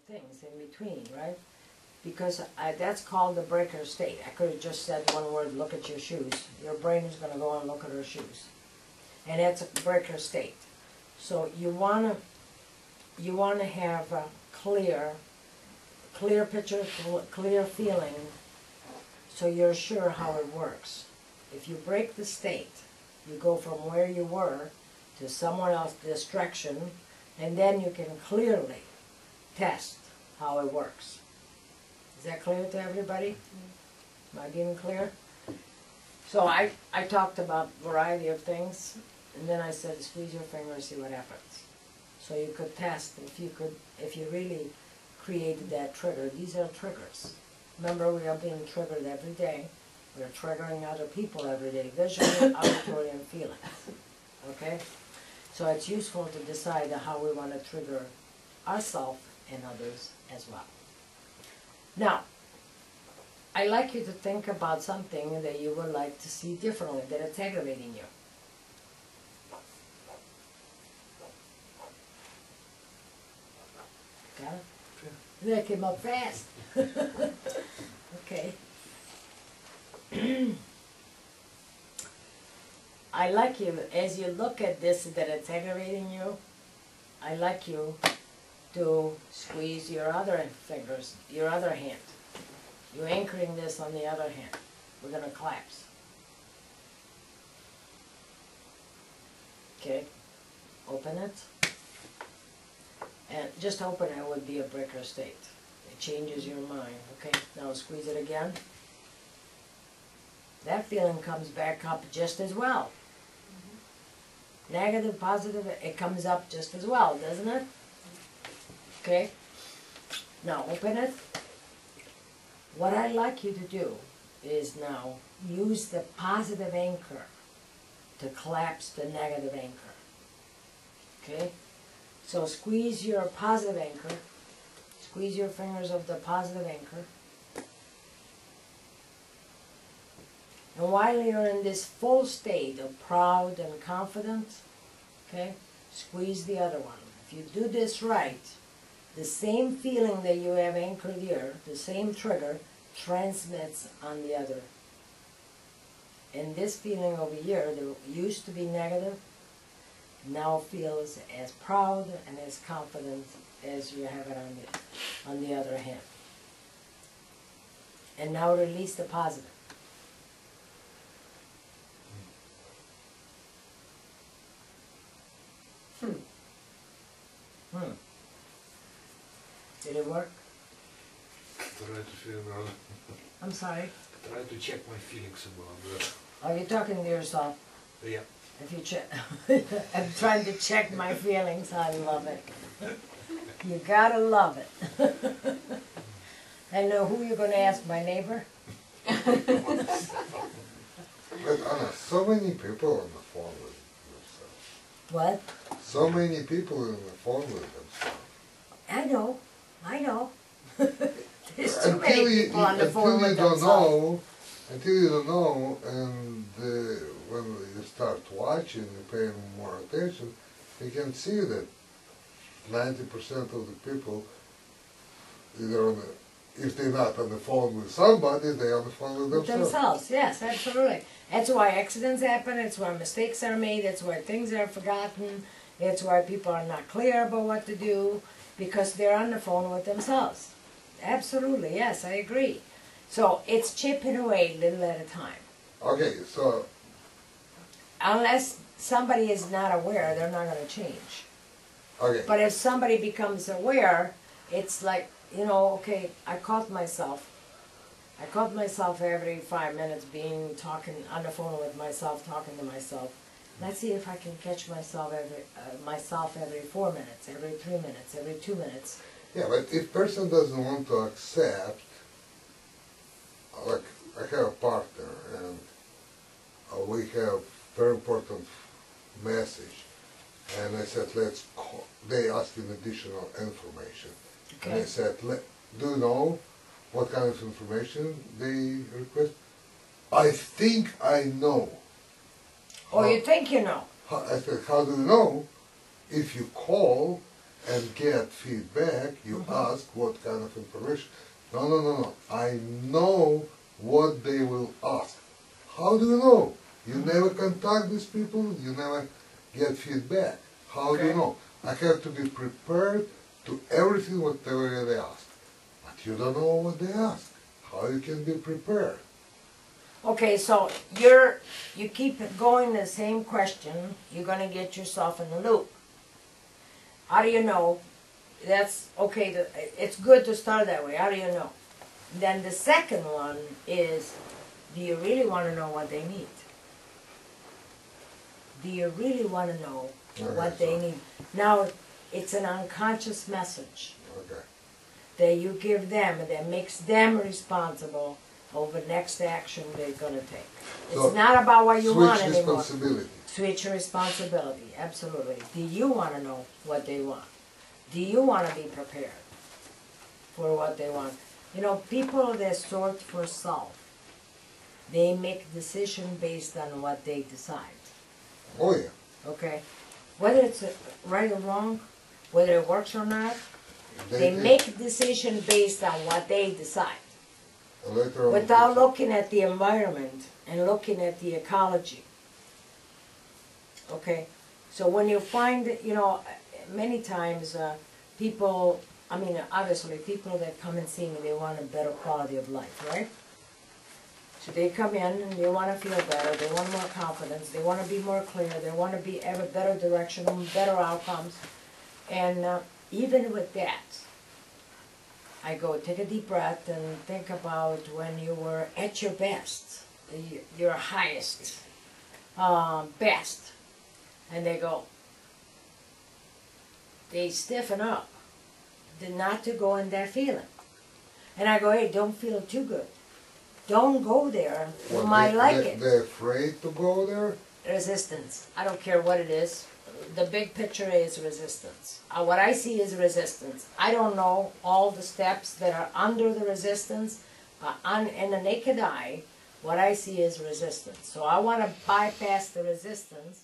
things in between, right? Because that's called the breaker state. I could have just said one word, look at your shoes. Your brain is going to go and look at her shoes. And that's a breaker state. So you want to have a clear picture, clear feeling, so you're sure how it works. If you break the state, you go from where you were to someone else's distraction, and then you can clearly test how it works. Is that clear to everybody? Am I being clear? So I talked about a variety of things, and then I said, squeeze your finger and see what happens. So you could test if you really created that trigger. These are triggers. Remember, we are being triggered every day. We're triggering other people every day, visually, auditory, and feelings. Okay? So it's useful to decide how we want to trigger ourselves and others as well. Now, I'd like you to think about something that you would like to see differently, that it's aggravating you. Got it? Sure. That came up fast. Okay. I like you, as you look at this, that it's aggravating you, I like you to squeeze your other fingers, your other hand. You're anchoring this on the other hand. We're going to collapse. Okay. Open it. And just open it would be a breaker state. It changes your mind. Okay. Now squeeze it again. That feeling comes back up just as well. Negative, positive, it comes up just as well, doesn't it? Okay? Now open it. What I'd like you to do is now use the positive anchor to collapse the negative anchor. Okay? So squeeze your positive anchor. Squeeze your fingers of the positive anchor. And while you're in this full state of proud and confident, okay, squeeze the other one. If you do this right, the same feeling that you have anchored here, the same trigger, transmits on the other. And this feeling over here that used to be negative now feels as proud and as confident as you have it on the other hand. And now release the positive. Did it work? Try to feel around. I'm sorry? Try to check my feelings about that. Are you talking to yourself? Yeah. If you check, I'm trying to check my feelings. I love it. You gotta love it. I know who you're going to ask, my neighbor? But Anna, so many people on the phone with themselves. What? So many people on the phone with themselves. I know. There's too many people on the phone with themselves. Until you don't know, and when you start watching and paying more attention, you can see that 90% of the people, either if they're not on the phone with somebody, they're on the phone with themselves. Themselves, yes, absolutely. That's why accidents happen, it's why mistakes are made, it's why things are forgotten, it's why people are not clear about what to do, because they're on the phone with themselves. Absolutely, yes, I agree. So it's chipping away little at a time. Okay, so... Unless somebody is not aware, they're not going to change. Okay. But if somebody becomes aware, it's like, you know, okay, I caught myself every 5 minutes talking on the phone with myself, talking to myself. Let's see if I can catch myself every 4 minutes, every 3 minutes, every 2 minutes. Yeah, but if person doesn't want to accept, like I have a partner and we have very important message, and I said, let's call. They asked in additional information. Okay. And I said, do you know what kind of information they request? I think I know. Oh, you think you know? I said, how do you know? If you call and get feedback, you ask what kind of information. No, no, no, no. I know what they will ask. How do you know? You never contact these people, you never get feedback. How do you Okay. know? I have to be prepared to everything, whatever they ask. But you don't know what they ask. How you can be prepared? Okay, so you keep going the same question, you're gonna get yourself in a loop. How do you know? That's okay, it's good to start that way. How do you know? Then the second one is, do you really want to know what they need? Do you really want to know what they need? Now, it's an unconscious message Okay. that you give them that makes them responsible over the next action they're going to take. So, It's not about what you want Switch anymore. responsibility. Switch responsibility, absolutely. Do you want to know what they want? Do you want to be prepared for what they want? You know, people that sort for self, they make decisions based on what they decide. Oh yeah. Okay? Whether it's right or wrong, whether it works or not, they did. make a decision based on what they decide. Later on, Without looking at the environment and looking at the ecology. Okay? So when you find, you know, many times people, I mean, obviously people that come and see me, they want a better quality of life, right? So they come in and they want to feel better, they want more confidence, they want to be more clear, they want to be have a better direction, better outcomes. And even with that, I go take a deep breath and think about when you were at your best, your highest, best. And they go, they stiffen up, not to go in that feeling. And I go, hey, don't feel too good. Don't go there. You might like it. They're afraid to go there? Resistance. I don't care what it is. The big picture is resistance. What I see is resistance. I don't know all the steps that are under the resistance. In the naked eye, what I see is resistance. So I want to bypass the resistance